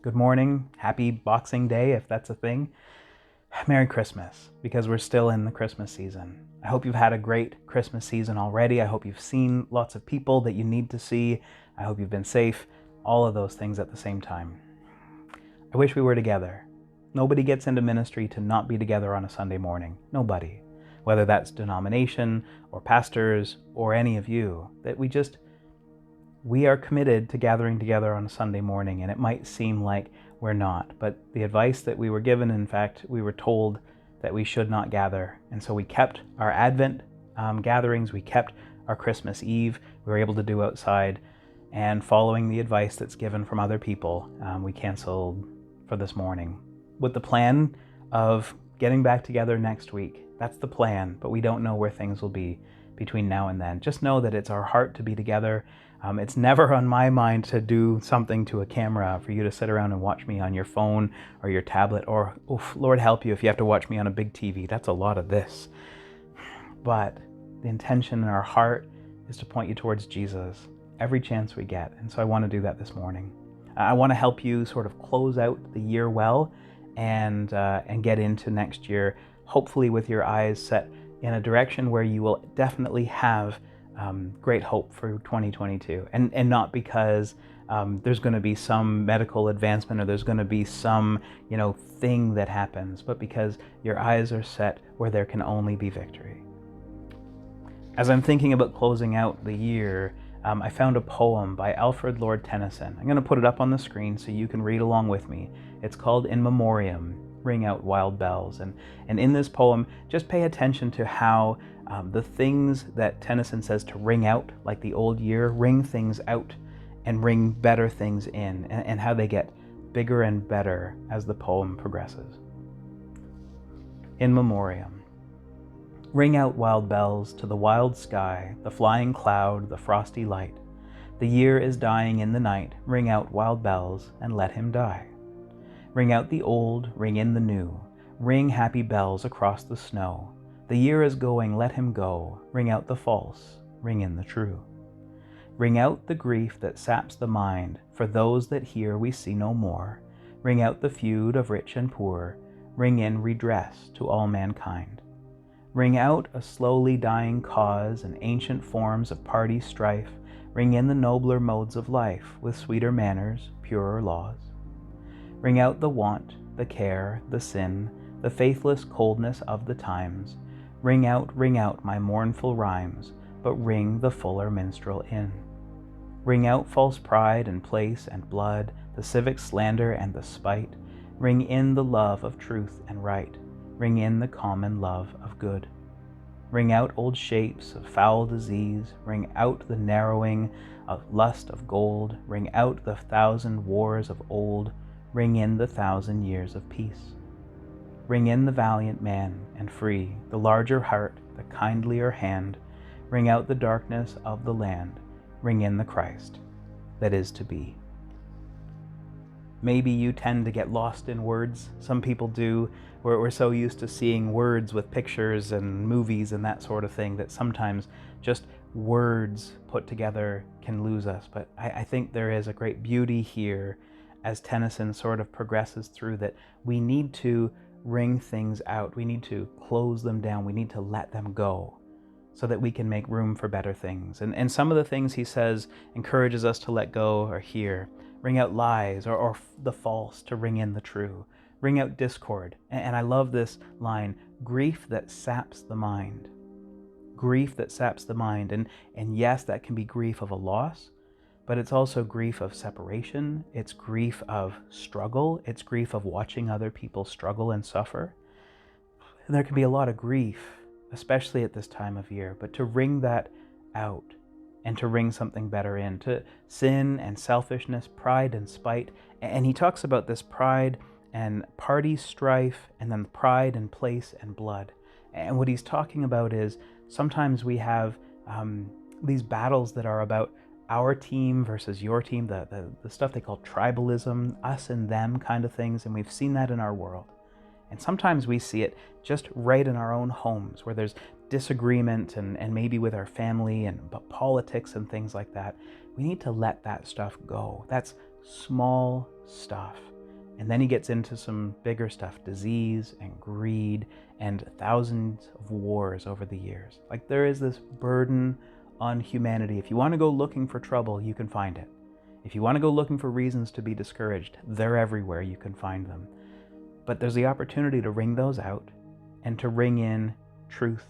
good morning, happy Boxing Day, if that's a thing. Merry Christmas, because we're still in the Christmas season. I hope you've had a great Christmas season already. I hope you've seen lots of people that you need to see. I hope you've been safe, all of those things at the same time. I wish we were together. Nobody gets into ministry to not be together on a Sunday morning. Nobody. Whether that's denomination or pastors or any of you, that we are committed to gathering together on a Sunday morning, and it might seem like we're not, but the advice that we were given, in fact, we were told that we should not gather, and so we kept our Advent gatherings, we kept our Christmas Eve, we were able to do outside, and following the advice that's given from other people, we canceled for this morning, with the plan of getting back together next week. That's the plan, but we don't know where things will be between now and then. Just know that it's our heart to be together. It's never on my mind to do something to a camera for you to sit around and watch me on your phone or your tablet, or, Lord help you if you have to watch me on a big TV. That's a lot of this. But the intention in our heart is to point you towards Jesus every chance we get. And so I want to do that this morning. I want to help you sort of close out the year well and get into next year, hopefully with your eyes set in a direction where you will definitely have great hope for 2022, and not because there's going to be some medical advancement or there's going to be some thing that happens, but because your eyes are set where there can only be victory. As I'm thinking about closing out the year, I found a poem by Alfred Lord Tennyson. I'm going to put it up on the screen so you can read along with me. It's called In Memoriam, Ring Out Wild Bells. And in this poem, just pay attention to how the things that Tennyson says to ring out, like the old year, ring things out and ring better things in, and how they get bigger and better as the poem progresses. In Memoriam. Ring out wild bells to the wild sky, the flying cloud, the frosty light. The year is dying in the night. Ring out wild bells and let him die. Ring out the old, ring in the new. Ring happy bells across the snow. The year is going, let him go. Ring out the false, ring in the true. Ring out the grief that saps the mind. For those that here we see no more. Ring out the feud of rich and poor. Ring in redress to all mankind. Ring out a slowly dying cause and ancient forms of party strife. Ring in the nobler modes of life with sweeter manners, purer laws. Ring out the want, the care, the sin, the faithless coldness of the times. Ring out my mournful rhymes, but ring the fuller minstrel in. Ring out false pride and place and blood, the civic slander and the spite. Ring in the love of truth and right. Ring in the common love of good. Ring out old shapes of foul disease. Ring out the narrowing of lust of gold. Ring out the 1,000 wars of old. Ring in the 1,000 years of peace. Ring in the valiant man and free, the larger heart, the kindlier hand. Ring out the darkness of the land. Ring in the Christ that is to be. Maybe you tend to get lost in words. Some people do. We're so used to seeing words with pictures and movies and that sort of thing that sometimes just words put together can lose us. But I think there is a great beauty here as Tennyson sort of progresses through that we need to ring things out. We need to close them down. We need to let them go so that we can make room for better things. And some of the things he says encourages us to let go are here. Ring out lies or the false to ring in the true. Ring out discord. And I love this line, grief that saps the mind. Grief that saps the mind. And yes, that can be grief of a loss, but it's also grief of separation. It's grief of struggle. It's grief of watching other people struggle and suffer. And there can be a lot of grief, especially at this time of year, but to ring that out and to ring something better in, to sin and selfishness, pride and spite. And he talks about this pride and party strife, and then pride and place and blood. And what he's talking about is sometimes we have these battles that are about our team versus your team, the stuff they call tribalism, us and them kind of things, and we've seen that in our world. And sometimes we see it just right in our own homes where there's disagreement and maybe with our family and politics and things like that. We need to let that stuff go. That's small stuff. And then he gets into some bigger stuff, disease and greed and thousands of wars over the years. Like, there is this burden on humanity. If you want to go looking for trouble, you can find it. If you want to go looking for reasons to be discouraged, they're everywhere. You can find them. But there's the opportunity to wring those out and to ring in truth,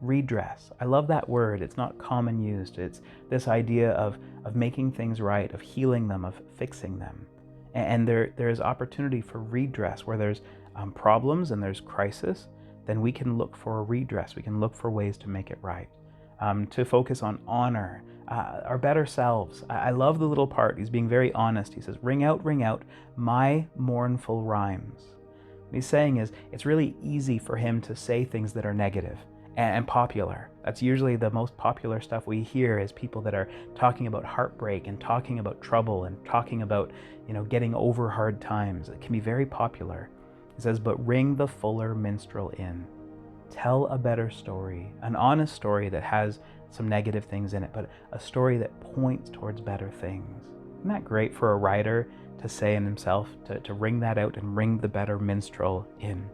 redress. I love that word. It's not common used. It's this idea of making things right, of healing them, of fixing them. And there is opportunity for redress where there's problems and there's crisis. Then we can look for a redress. We can look for ways to make it right. To focus on honor, our better selves. I love the little part. He's being very honest. He says, ring out, my mournful rhymes. What he's saying is, it's really easy for him to say things that are negative and popular. That's usually the most popular stuff we hear, is people that are talking about heartbreak and talking about trouble and talking about, getting over hard times. It can be very popular. He says, but ring the fuller minstrel in. Tell a better story, an honest story that has some negative things in it, but a story that points towards better things. Isn't that great for a writer to say in himself, to ring that out and ring the better minstrel in,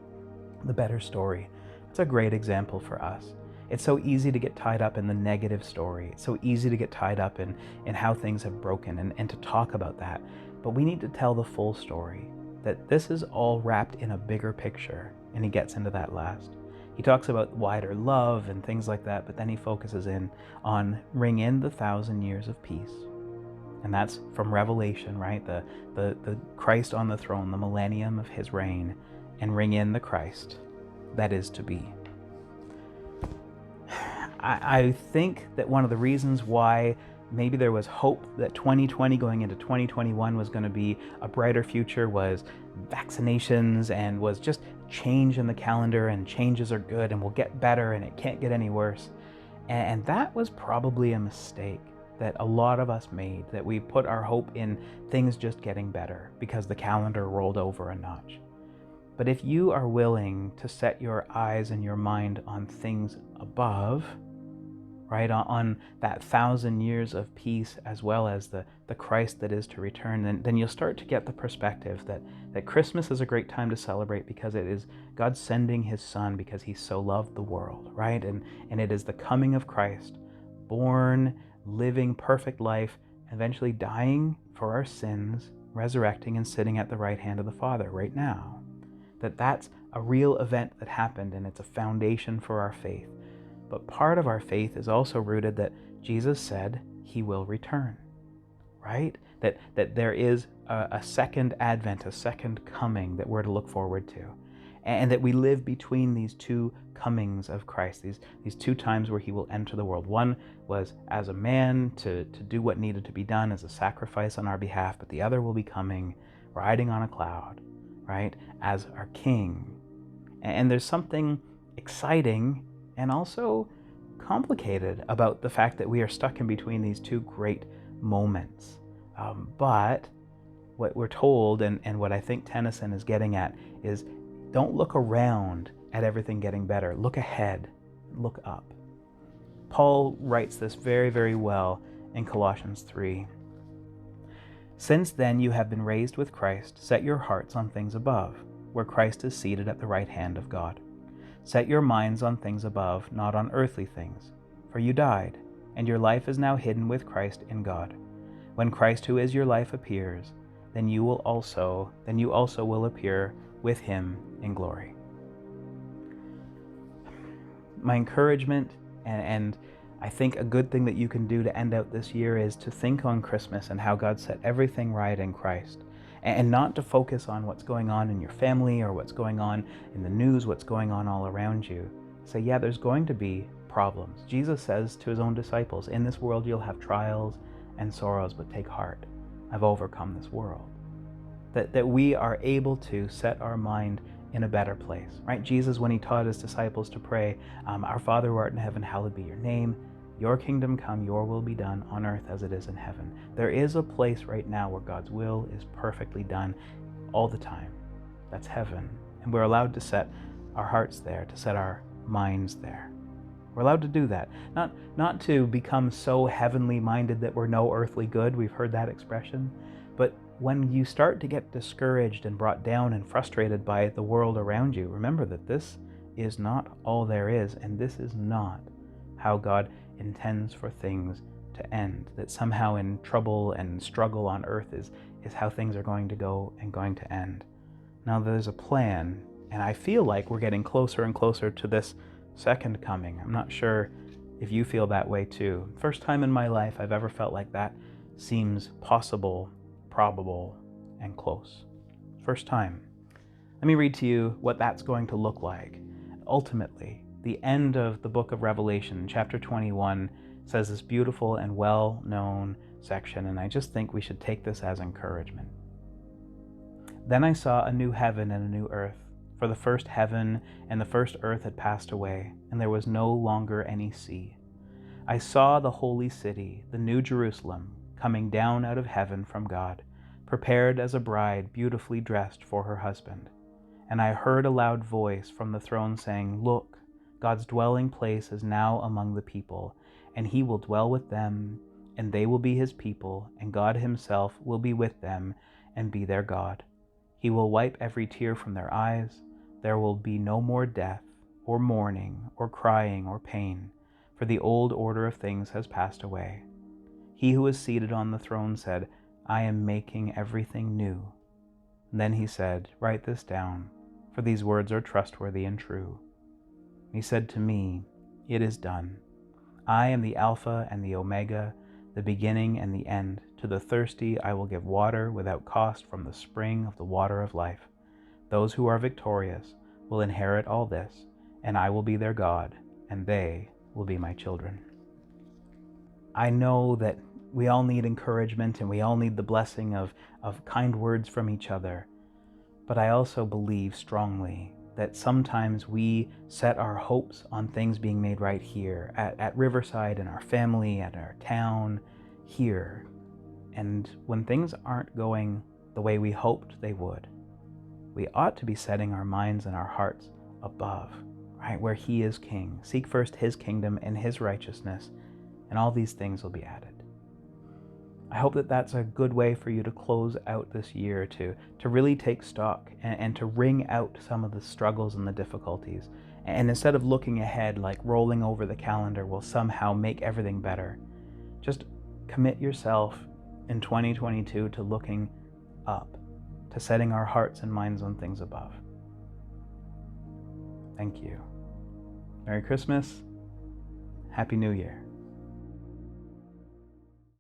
the better story? It's a great example for us. It's so easy to get tied up in the negative story. It's so easy to get tied up in how things have broken and to talk about that. But we need to tell the full story, that this is all wrapped in a bigger picture, and he gets into that last. He talks about wider love and things like that, but then he focuses in on ring in the 1,000 years of peace. And that's from Revelation, right? The Christ on the throne, the millennium of his reign, and ring in the Christ that is to be. I think that one of the reasons why maybe there was hope that 2020 going into 2021 was going to be a brighter future was vaccinations, and was just change in the calendar, and changes are good and will get better and it can't get any worse. And that was probably a mistake that a lot of us made, that we put our hope in things just getting better because the calendar rolled over a notch. But if you are willing to set your eyes and your mind on things above, right, on that 1,000 years of peace, as well as the Christ that is to return, then you'll start to get the perspective that Christmas is a great time to celebrate because it is God sending his son because he so loved the world, right? And it is the coming of Christ, born, living perfect life, eventually dying for our sins, resurrecting and sitting at the right hand of the Father right now. That's a real event that happened, and it's a foundation for our faith. But part of our faith is also rooted that Jesus said he will return, right? That there is a second advent, a second coming that we're to look forward to. And that we live between these two comings of Christ, these two times where he will enter the world. One was as a man to do what needed to be done as a sacrifice on our behalf, but the other will be coming riding on a cloud, right, as our king. And there's something exciting and also complicated about the fact that we are stuck in between these two great moments. But what we're told, and what I think Tennyson is getting at, is don't look around at everything getting better. Look ahead, look up. Paul writes this very, very well in Colossians 3. Since then you have been raised with Christ, set your hearts on things above, where Christ is seated at the right hand of God. Set your minds on things above, not on earthly things. For you died, and your life is now hidden with Christ in God. When Christ, who is your life, appears, then you also will appear with him in glory. My encouragement, and I think a good thing that you can do to end out this year, is to think on Christmas and how God set everything right in Christ. And not to focus on what's going on in your family or what's going on in the news, what's going on all around you. Say, yeah, there's going to be problems. Jesus says to his own disciples, in this world you'll have trials and sorrows, but take heart. I've overcome this world. That we are able to set our mind in a better place, right? Jesus, when he taught his disciples to pray, our Father who art in heaven, hallowed be your name. Your kingdom come, your will be done on earth as it is in heaven. There is a place right now where God's will is perfectly done all the time. That's heaven. And we're allowed to set our hearts there, to set our minds there. We're allowed to do that. Not to become so heavenly minded that we're no earthly good. We've heard that expression. But when you start to get discouraged and brought down and frustrated by the world around you, remember that this is not all there is, and this is not how God intends for things to end. That somehow in trouble and struggle on earth is how things are going to go and going to end. Now there's a plan, and I feel like we're getting closer and closer to this second coming. I'm not sure if you feel that way too. First time in my life I've ever felt like that seems possible, probable, and close. First time. Let me read to you what that's going to look like. Ultimately, the end of the book of Revelation, chapter 21, says this beautiful and well-known section, and I just think we should take this as encouragement. Then I saw a new heaven and a new earth, for the first heaven and the first earth had passed away, and there was no longer any sea. I saw the holy city, the new Jerusalem, coming down out of heaven from God, prepared as a bride beautifully dressed for her husband. And I heard a loud voice from the throne saying, "Look, God's dwelling place is now among the people, and he will dwell with them, and they will be his people, and God himself will be with them and be their God. He will wipe every tear from their eyes. There will be no more death, or mourning, or crying, or pain, for the old order of things has passed away." He who is seated on the throne said, "I am making everything new." And then he said, "Write this down, for these words are trustworthy and true." He said to me, "It is done. I am the Alpha and the Omega, the beginning and the end. To the thirsty I will give water without cost from the spring of the water of life. Those who are victorious will inherit all this, and I will be their God, and they will be my children." I know that we all need encouragement and we all need the blessing of kind words from each other, but I also believe strongly that sometimes we set our hopes on things being made right here at Riverside, in our family, at our town, here. And when things aren't going the way we hoped they would, we ought to be setting our minds and our hearts above, right, where he is king. Seek first his kingdom and his righteousness, and all these things will be added. I hope that that's a good way for you to close out this year, to really take stock and to wring out some of the struggles and the difficulties. And instead of looking ahead, like rolling over the calendar will somehow make everything better, just commit yourself in 2022 to looking up, to setting our hearts and minds on things above. Thank you. Merry Christmas. Happy New Year.